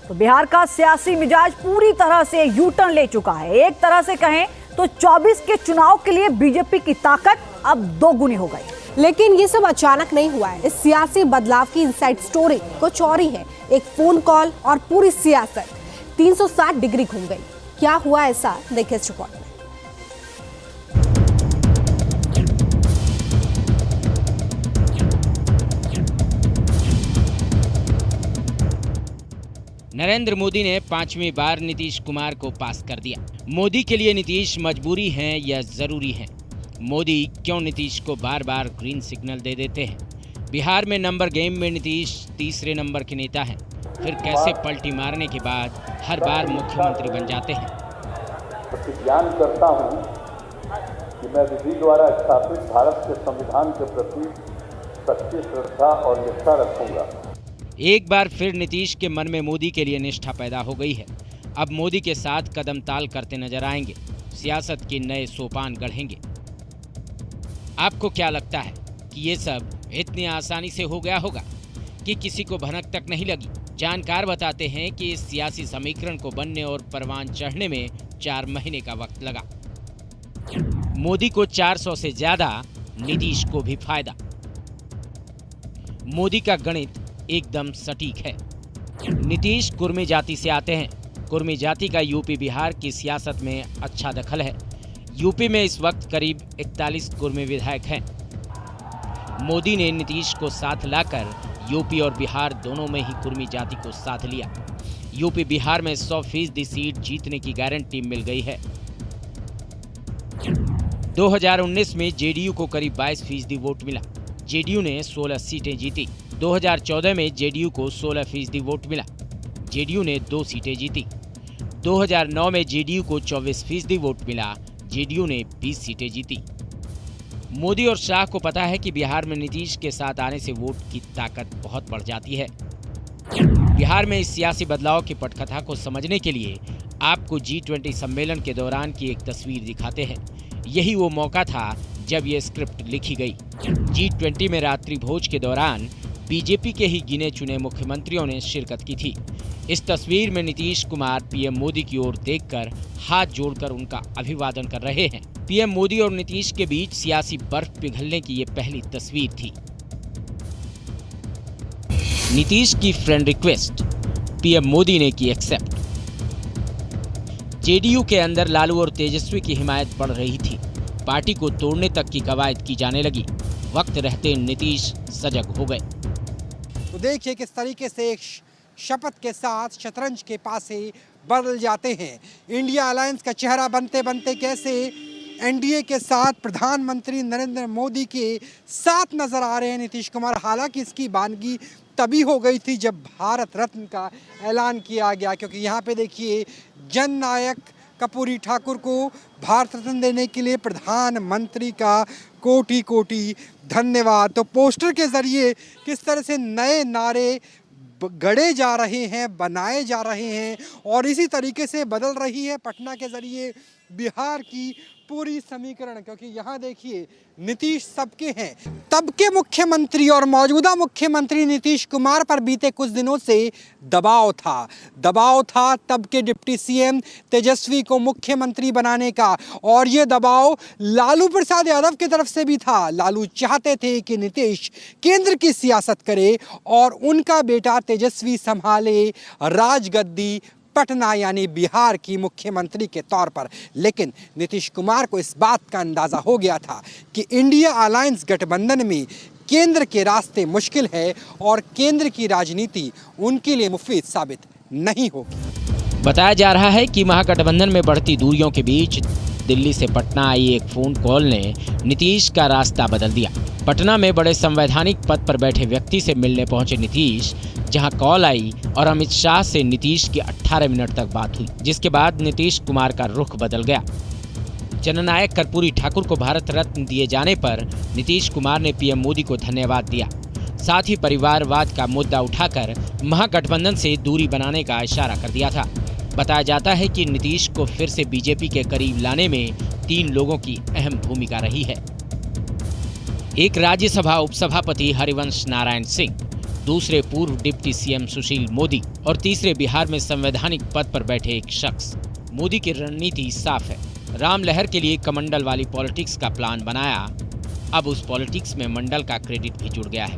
तो बिहार का सियासी मिजाज पूरी तरह से यू टर्न ले चुका है। एक तरह से कहें तो 24 के चुनाव के लिए बीजेपी की ताकत अब दोगुनी हो गई। लेकिन ये सब अचानक नहीं हुआ है। इस सियासी बदलाव की इनसाइड स्टोरी कुछ और ही है। एक फोन कॉल और पूरी सियासत 360 डिग्री घूम गई। क्या हुआ ऐसा, देखिए इस रिपोर्ट में। नरेंद्र मोदी ने 5वीं बार नीतीश कुमार को पास कर दिया। मोदी के लिए नीतीश मजबूरी है या जरूरी है? मोदी क्यों नीतीश को बार बार ग्रीन सिग्नल दे देते हैं? बिहार में नंबर गेम में नीतीश तीसरे नंबर के नेता हैं। फिर कैसे पलटी मारने के बाद हर बार मुख्यमंत्री बन जाते हैं? प्रतिज्ञान करता हूं कि मैं विधि द्वारा स्थापित भारत के संविधान के प्रति सच्ची श्रद्धा और निष्ठा रखूंगा। एक बार फिर नीतीश के मन में मोदी के लिए निष्ठा पैदा हो गई है। अब मोदी के साथ कदम ताल करते नजर आएंगे, सियासत के नए सोपान गढ़ेंगे। आपको क्या लगता है कि ये सब इतनी आसानी से हो गया होगा कि किसी को भनक तक नहीं लगी? जानकार बताते हैं कि इस सियासी समीकरण को बनने और परवान चढ़ने में 4 महीने का वक्त लगा। मोदी को 400 से ज्यादा, नीतीश को भी फायदा। मोदी का गणित एकदम सटीक है। नीतीश कुर्मी जाति से आते हैं। कुर्मी जाति का यूपी बिहार की सियासत में अच्छा दखल है। यूपी में इस वक्त करीब 41 कुर्मी विधायक हैं। मोदी ने नीतीश को साथ लाकर यूपी और बिहार दोनों में ही कुर्मी जाति को साथ लिया। यूपी बिहार में 100% सीट जीतने की गारंटी मिल गई है। 2019 में जेडीयू को करीब 22% वोट मिला। जेडीयू ने 16 सीटें जीती। 2014 में जेडीयू को 16% वोट मिला। जेडीयू ने 2 सीटें जीती। 2009 में जेडीयू को 24% वोट मिला। जेडीयू ने 20 सीटें जीती। मोदी और शाह को पता है कि बिहार में नीतीश के साथ आने से वोट की ताकत बहुत बढ़ जाती है। बिहार में इस सियासी बदलाव की पटकथा को समझने के लिए आपको G20 सम्मेलन के दौरान की एक तस्वीर दिखाते हैं। यही वो मौका था जब ये स्क्रिप्ट लिखी गई। G20 में रात्रि भोज के दौरान बीजेपी के ही गिने चुने मुख्यमंत्रियों ने शिरकत की थी। इस तस्वीर में नीतीश कुमार पीएम मोदी की ओर देखकर हाथ जोड़कर उनका अभिवादन कर रहे हैं। पीएम मोदी और नीतीश के बीच सियासी बर्फ पिघलने की ये पहली तस्वीर थी। नीतीश की फ्रेंड रिक्वेस्ट, पीएम मोदी ने की एक्सेप्ट। जेडीयू के अंदर लालू और तेजस्वी की हिमायत बढ़ रही थी। पार्टी को तोड़ने तक की कवायद की जाने लगी। वक्त रहते नीतीश सजग हो गए। तो देखिए किस तरीके से एक शपथ के साथ शतरंज के पासे बदल जाते हैं। इंडिया अलायंस का चेहरा बनते बनते कैसे एनडीए के साथ प्रधानमंत्री नरेंद्र मोदी के साथ नजर आ रहे हैं नीतीश कुमार। हालांकि इसकी वानगी तभी हो गई थी जब भारत रत्न का ऐलान किया गया, क्योंकि यहाँ पे देखिए जननायक कर्पूरी ठाकुर को भारत रत्न देने के लिए प्रधानमंत्री का कोटि कोटि धन्यवाद। तो पोस्टर के जरिए किस तरह से नए नारे गढ़े जा रहे हैं, बनाए जा रहे हैं और इसी तरीके से बदल रही है पटना के जरिए बिहार की पूरी समीकरण। क्योंकि यहाँ देखिए नीतीश सबके हैं। तब के मुख्यमंत्री और मौजूदा मुख्यमंत्री नीतीश कुमार पर बीते कुछ दिनों से दबाव था तब के डिप्टी सीएम तेजस्वी को मुख्यमंत्री बनाने का। और ये दबाव लालू प्रसाद यादव की तरफ से भी था। लालू चाहते थे कि नीतीश केंद्र की सियासत करे और उनका बेटा तेजस्वी संभाले राजगद्दी पटना यानी बिहार की मुख्यमंत्री के तौर पर। लेकिन नीतीश कुमार को इस बात का अंदाजा हो गया था कि इंडिया अलायंस गठबंधन में केंद्र के रास्ते मुश्किल है और केंद्र की राजनीति उनके लिए मुफीद साबित नहीं होगी। बताया जा रहा है कि महागठबंधन में बढ़ती दूरियों के बीच दिल्ली से पटना आई एक फोन कॉल ने नीतीश का रास्ता बदल दिया। पटना में बड़े संवैधानिक पद पर बैठे व्यक्ति से मिलने पहुंचे नीतीश, जहां कॉल आई और अमित शाह से नीतीश की 18 मिनट तक बात हुई, जिसके बाद नीतीश कुमार का रुख बदल गया। जननायक कर्पूरी ठाकुर को भारत रत्न दिए जाने पर नीतीश कुमार ने पीएम मोदी को धन्यवाद दिया। साथ ही परिवारवाद का मुद्दा उठाकर महागठबंधन से दूरी बनाने का इशारा कर दिया था। बताया जाता है कि नीतीश को फिर से बीजेपी के करीब लाने में 3 लोगों की अहम भूमिका रही है। एक राज्यसभा उपसभापति हरिवंश नारायण सिंह, दूसरे पूर्व डिप्टी सीएम सुशील मोदी और तीसरे बिहार में संवैधानिक पद पर बैठे एक शख्स। मोदी की रणनीति साफ है, राम लहर के लिए कमंडल वाली पॉलिटिक्स का प्लान बनाया। अब उस पॉलिटिक्स में मंडल का क्रेडिट भी जुड़ गया है।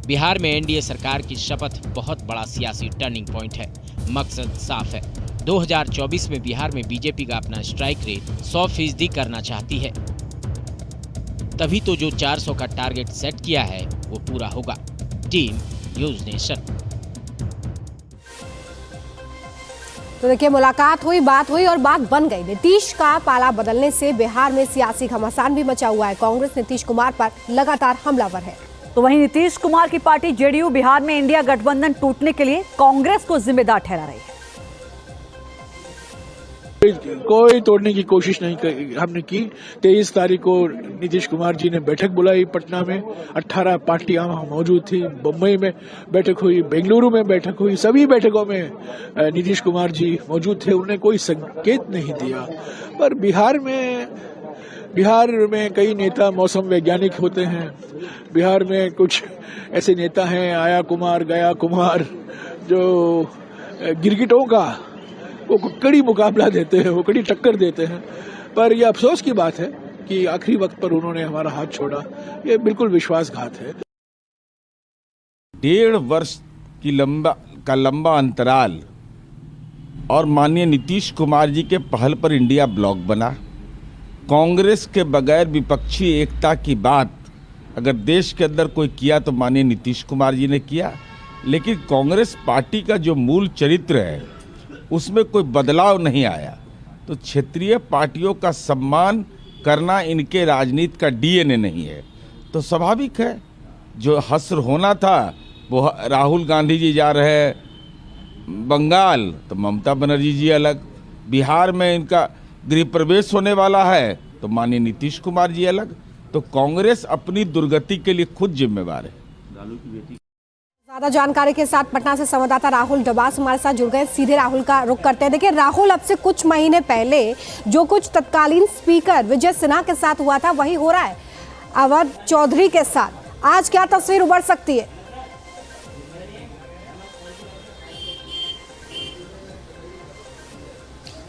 बिहार में एनडीए सरकार की शपथ बहुत बड़ा सियासी टर्निंग पॉइंट है। मकसद साफ है, 2024 में बिहार में बीजेपी का अपना स्ट्राइक रेट 100% करना चाहती है। तभी तो जो 400 का टारगेट सेट किया है वो पूरा होगा। Team news nation. तो देखिए, मुलाकात हुई, बात हुई और बात बन गई। नीतीश का पाला बदलने से बिहार में सियासी घमासान भी मचा हुआ है। कांग्रेस नीतीश कुमार पर लगातार हमलावर है। तो वहीं नीतीश कुमार की पार्टी जेडीयू बिहार में इंडिया गठबंधन टूटने के लिए कांग्रेस को जिम्मेदार ठहरा रही है। कोई तोड़ने की कोशिश नहीं हमने की। 23 तारीख को नीतीश कुमार जी ने बैठक बुलाई पटना में, 18 पार्टियां वहां मौजूद थी। बम्बई में बैठक हुई, बेंगलुरु में बैठक हुई, सभी बैठकों में नीतीश कुमार जी मौजूद थे। उन्होंने कोई संकेत नहीं दिया। पर बिहार में कई नेता मौसम वैज्ञानिक होते हैं। बिहार में कुछ ऐसे नेता हैं, आया कुमार, गया कुमार, जो गिरगिटों का वो कड़ी मुकाबला देते हैं, वो कड़ी टक्कर देते हैं। पर यह अफसोस की बात है कि आखिरी वक्त पर उन्होंने हमारा हाथ छोड़ा। ये बिल्कुल विश्वासघात है। 1.5 वर्ष की लंबा अंतराल और माननीय नीतीश कुमार जी के पहल पर इंडिया ब्लॉक बना। कांग्रेस के बगैर विपक्षी एकता की बात अगर देश के अंदर कोई किया तो माननीय नीतीश कुमार जी ने किया। लेकिन कांग्रेस पार्टी का जो मूल चरित्र है उसमें कोई बदलाव नहीं आया। तो क्षेत्रीय पार्टियों का सम्मान करना इनके राजनीति का डीएनए नहीं है। तो स्वाभाविक है, जो हस्र होना था वो राहुल गांधी जी जा रहे हैं बंगाल तो ममता बनर्जी जी अलग, बिहार में इनका गृह प्रवेश होने वाला है तो माननीय नीतीश कुमार जी अलग। तो कांग्रेस अपनी दुर्गति के लिए खुद जिम्मेवार है। ज्यादा जानकारी के साथ पटना से संवाददाता राहुल डबास हमारे साथ जुड़ गए। सीधे राहुल का रुख करते हैं। देखिए राहुल, अब से कुछ महीने पहले जो कुछ तत्कालीन स्पीकर विजय सिन्हा के साथ हुआ था वही हो रहा है अवध चौधरी के साथ। आज क्या तस्वीर उभर सकती है?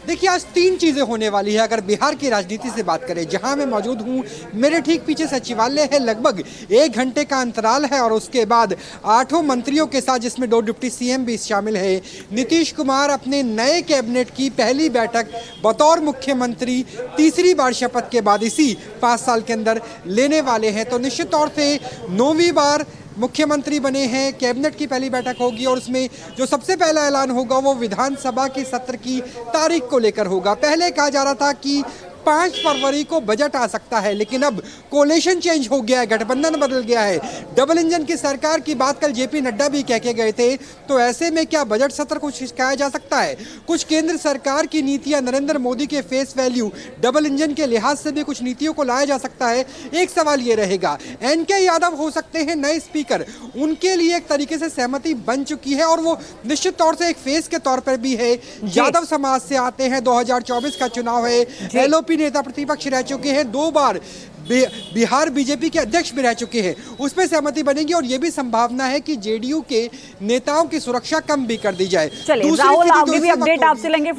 देखिए, आज 3 चीज़ें होने वाली है। अगर बिहार की राजनीति से बात करें, जहां मैं मौजूद हूं, मेरे ठीक पीछे सचिवालय है, लगभग 1 घंटे का अंतराल है और उसके बाद 8 मंत्रियों के साथ, जिसमें 2 डिप्टी सीएम भी शामिल है, नीतीश कुमार अपने नए कैबिनेट की पहली बैठक बतौर मुख्यमंत्री तीसरी बार शपथ के बाद इसी 5 साल के अंदर लेने वाले हैं। तो निश्चित तौर से 9वीं बार मुख्यमंत्री बने हैं। कैबिनेट की पहली बैठक होगी और उसमें जो सबसे पहला ऐलान होगा वो विधानसभा के सत्र की तारीख को लेकर होगा। पहले कहा जा रहा था कि 5 फरवरी को बजट आ सकता है, लेकिन अब कोलेशन चेंज हो गया है, गठबंधन बदल गया है। डबल इंजन की सरकार की बात कल जेपी नड्डा भी कह के गए थे। तो ऐसे में क्या बजट सत्र को खिसकाया जा सकता है? कुछ केंद्र सरकार की नीतियां, नरेंद्र मोदी के फेस वैल्यू, डबल इंजन के लिहाज से भी कुछ नीतियों को लाया जा सकता है। एक सवाल ये रहेगा, एनके यादव हो सकते हैं नए स्पीकर, उनके लिए एक तरीके से सहमति बन चुकी है और वो निश्चित तौर से एक फेस के तौर पर भी है। यादव समाज से आते हैं, 2024 का चुनाव है, एलओपी नेता प्रतिपक्ष रह चुके हैं, 2 बार बिहार बीजेपी के अध्यक्ष भी रह चुके हैं। उसमें सहमति बनेगी और यह भी संभावना है कि जेडीयू के नेताओं की सुरक्षा कम भी कर दी जाए। चलिए राहुल, आगे भी अपडेट आपसे लेंगे।